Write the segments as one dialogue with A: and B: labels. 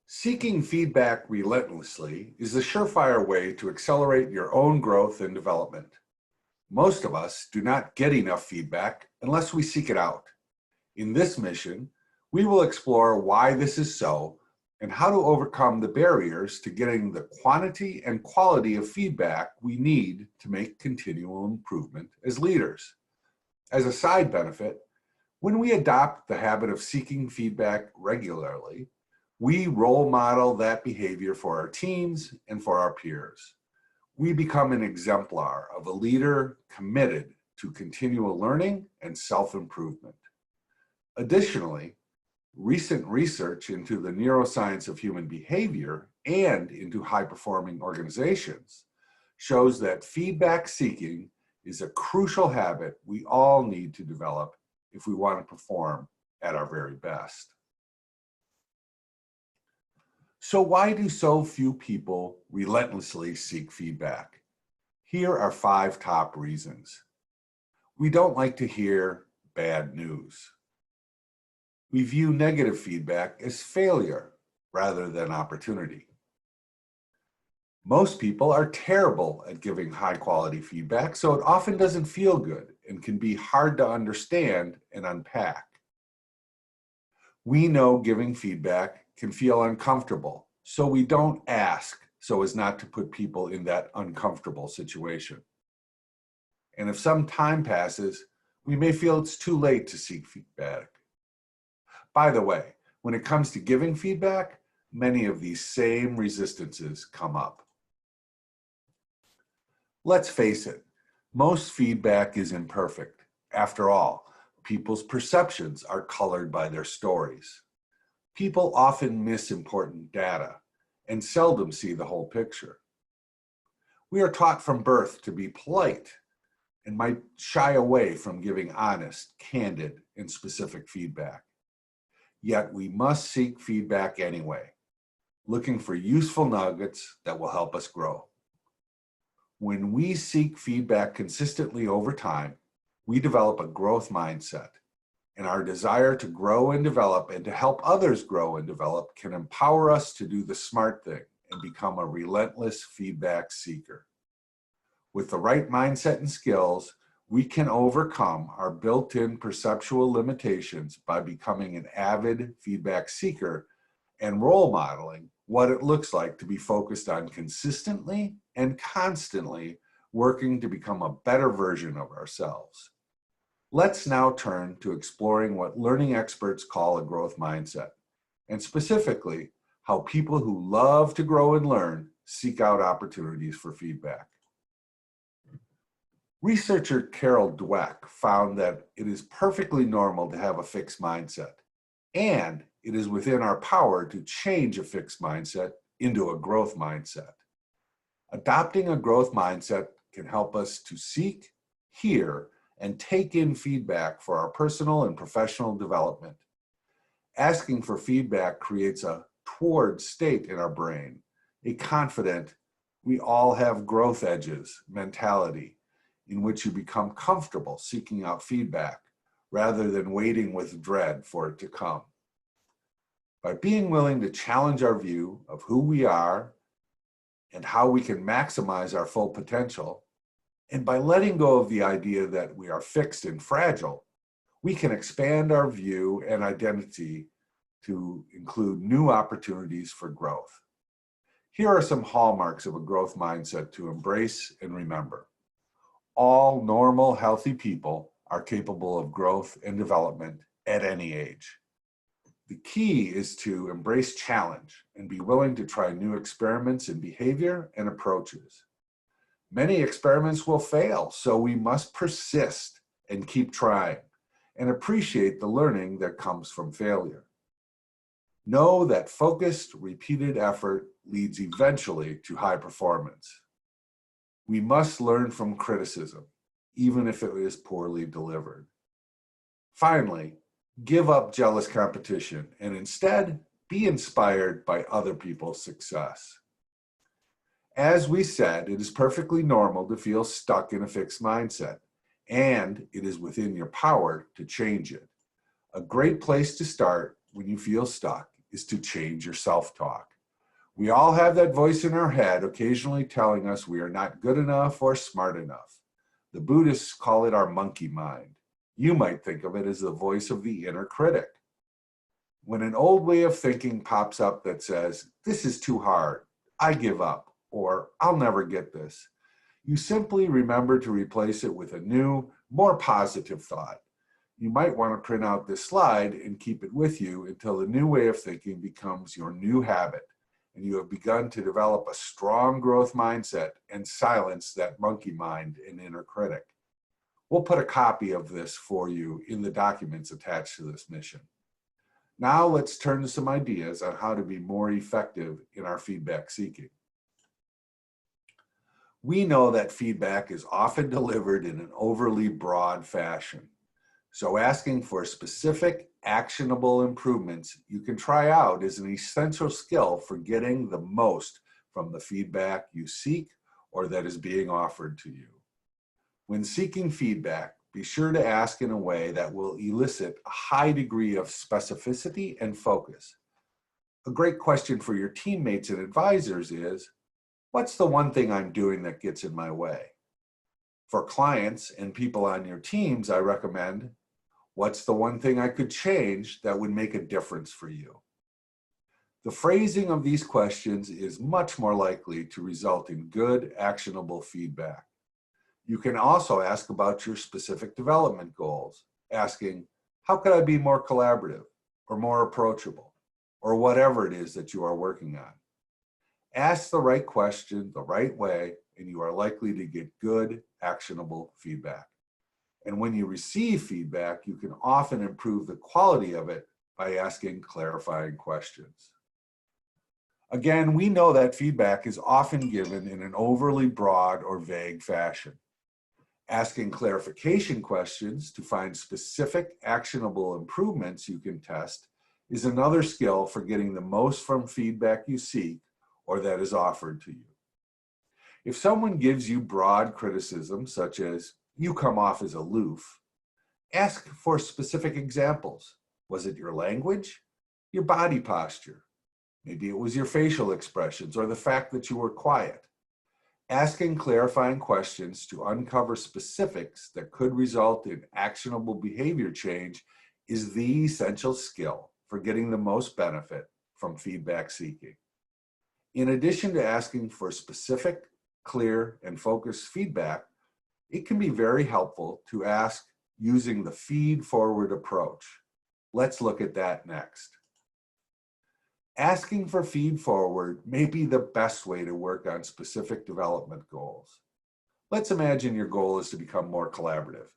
A: Seeking feedback relentlessly is a surefire way to accelerate your own growth and development. Most of us do not get enough feedback unless we seek it out. In this mission, we will explore why this is so and how to overcome the barriers to getting the quantity and quality of feedback we need to make continual improvement as leaders. As a side benefit, when we adopt the habit of seeking feedback regularly, we role model that behavior for our teams and for our peers. We become an exemplar of a leader committed to continual learning and self-improvement. Additionally, recent research into the neuroscience of human behavior and into high-performing organizations shows that feedback seeking is a crucial habit we all need to develop if we want to perform at our very best. So why do so few people relentlessly seek feedback? Here are 5 top reasons. We don't like to hear bad news. We view negative feedback as failure rather than opportunity. Most people are terrible at giving high-quality feedback, so it often doesn't feel good and can be hard to understand and unpack. We know giving feedback can feel uncomfortable, so we don't ask so as not to put people in that uncomfortable situation. And if some time passes, we may feel it's too late to seek feedback. By the way, when it comes to giving feedback, many of these same resistances come up. Let's face it, most feedback is imperfect. After all, people's perceptions are colored by their stories. People often miss important data and seldom see the whole picture. We are taught from birth to be polite and might shy away from giving honest, candid, and specific feedback. Yet we must seek feedback anyway, looking for useful nuggets that will help us grow. When we seek feedback consistently over time, we develop a growth mindset, and our desire to grow and develop and to help others grow and develop can empower us to do the smart thing and become a relentless feedback seeker. With the right mindset and skills, we can overcome our built-in perceptual limitations by becoming an avid feedback seeker and role modeling what it looks like to be focused on consistently and constantly working to become a better version of ourselves. Let's now turn to exploring what learning experts call a growth mindset, and specifically how people who love to grow and learn seek out opportunities for feedback. Researcher Carol Dweck found that it is perfectly normal to have a fixed mindset, and it is within our power to change a fixed mindset into a growth mindset. Adopting a growth mindset can help us to seek, hear, and take in feedback for our personal and professional development. Asking for feedback creates a toward state in our brain, a confident, we all have growth edges mentality, in which you become comfortable seeking out feedback rather than waiting with dread for it to come. By being willing to challenge our view of who we are and how we can maximize our full potential, and by letting go of the idea that we are fixed and fragile, we can expand our view and identity to include new opportunities for growth. Here are some hallmarks of a growth mindset to embrace and remember. All normal, healthy people are capable of growth and development at any age. The key is to embrace challenge and be willing to try new experiments in behavior and approaches. Many experiments will fail, so we must persist and keep trying and appreciate the learning that comes from failure. Know that focused, repeated effort leads eventually to high performance. We must learn from criticism, even if it is poorly delivered. Finally, give up jealous competition and instead be inspired by other people's success. As we said, it is perfectly normal to feel stuck in a fixed mindset, and it is within your power to change it. A great place to start when you feel stuck is to change your self-talk. We all have that voice in our head occasionally telling us we are not good enough or smart enough. The Buddhists call it our monkey mind. You might think of it as the voice of the inner critic. When an old way of thinking pops up that says, "This is too hard, I give up," or "I'll never get this," you simply remember to replace it with a new, more positive thought. You might want to print out this slide and keep it with you until the new way of thinking becomes your new habit, and you have begun to develop a strong growth mindset and silence that monkey mind and inner critic. We'll put a copy of this for you in the documents attached to this mission. Now let's turn to some ideas on how to be more effective in our feedback seeking. We know that feedback is often delivered in an overly broad fashion. So asking for specific, actionable improvements you can try out is an essential skill for getting the most from the feedback you seek or that is being offered to you. When seeking feedback, be sure to ask in a way that will elicit a high degree of specificity and focus. A great question for your teammates and advisors is, what's the one thing I'm doing that gets in my way? For clients and people on your teams, I recommend, what's the one thing I could change that would make a difference for you? The phrasing of these questions is much more likely to result in good, actionable feedback. You can also ask about your specific development goals, asking, how could I be more collaborative or more approachable, or whatever it is that you are working on? Ask the right question the right way, and you are likely to get good, actionable feedback. And when you receive feedback, you can often improve the quality of it by asking clarifying questions. Again, we know that feedback is often given in an overly broad or vague fashion. Asking clarification questions to find specific, actionable improvements you can test is another skill for getting the most from feedback you seek or that is offered to you. If someone gives you broad criticism, such as, "You come off as aloof," ask for specific examples. Was it your language? Your body posture? Maybe it was your facial expressions or the fact that you were quiet. Asking clarifying questions to uncover specifics that could result in actionable behavior change is the essential skill for getting the most benefit from feedback seeking. In addition to asking for specific, clear, and focused feedback, it can be very helpful to ask using the feed-forward approach. Let's look at that next. Asking for feed-forward may be the best way to work on specific development goals. Let's imagine your goal is to become more collaborative.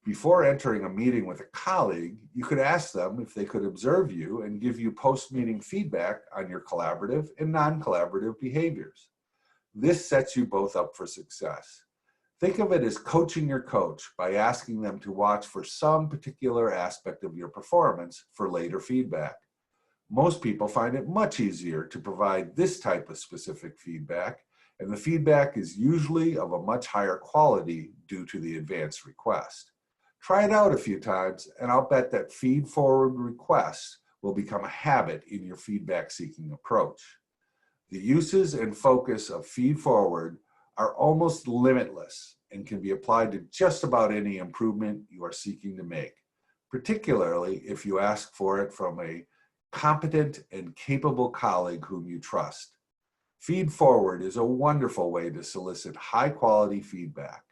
A: Before entering a meeting with a colleague, you could ask them if they could observe you and give you post-meeting feedback on your collaborative and non-collaborative behaviors. This sets you both up for success. Think of it as coaching your coach by asking them to watch for some particular aspect of your performance for later feedback. Most people find it much easier to provide this type of specific feedback, and the feedback is usually of a much higher quality due to the advanced request. Try it out a few times, and I'll bet that feed-forward requests will become a habit in your feedback-seeking approach. The uses and focus of feed-forward are almost limitless and can be applied to just about any improvement you are seeking to make, particularly if you ask for it from a competent and capable colleague whom you trust. Feed-forward is a wonderful way to solicit high-quality feedback.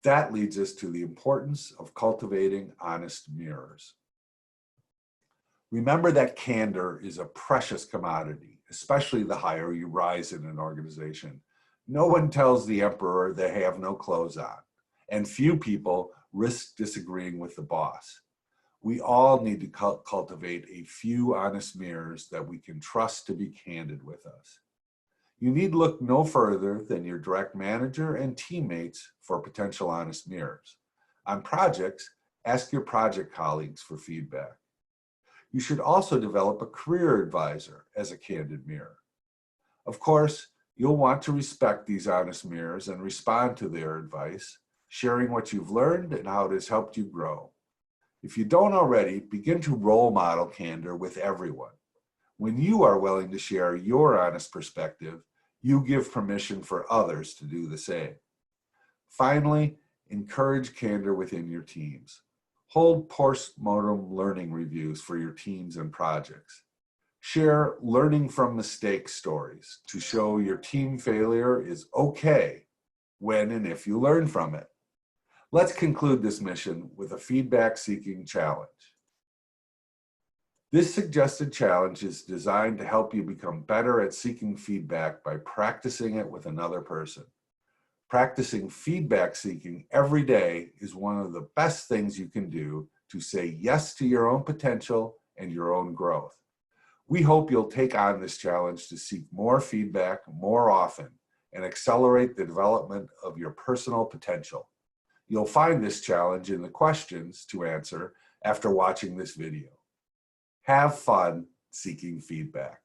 A: That leads us to the importance of cultivating honest mirrors. Remember that candor is a precious commodity, especially the higher you rise in an organization. No one tells the emperor they have no clothes on, and few people risk disagreeing with the boss. We all need to cultivate a few honest mirrors that we can trust to be candid with us. You need look no further than your direct manager and teammates for potential honest mirrors. On projects, ask your project colleagues for feedback. You should also develop a career advisor as a candid mirror. Of course, you'll want to respect these honest mirrors and respond to their advice, sharing what you've learned and how it has helped you grow. If you don't already, begin to role model candor with everyone. When you are willing to share your honest perspective, you give permission for others to do the same. Finally, encourage candor within your teams. Hold post-mortem learning reviews for your teams and projects. Share learning from mistakes stories to show your team failure is okay when and if you learn from it. Let's conclude this mission with a feedback-seeking challenge. This suggested challenge is designed to help you become better at seeking feedback by practicing it with another person. Practicing feedback seeking every day is one of the best things you can do to say yes to your own potential and your own growth. We hope you'll take on this challenge to seek more feedback more often and accelerate the development of your personal potential. You'll find this challenge in the questions to answer after watching this video. Have fun seeking feedback.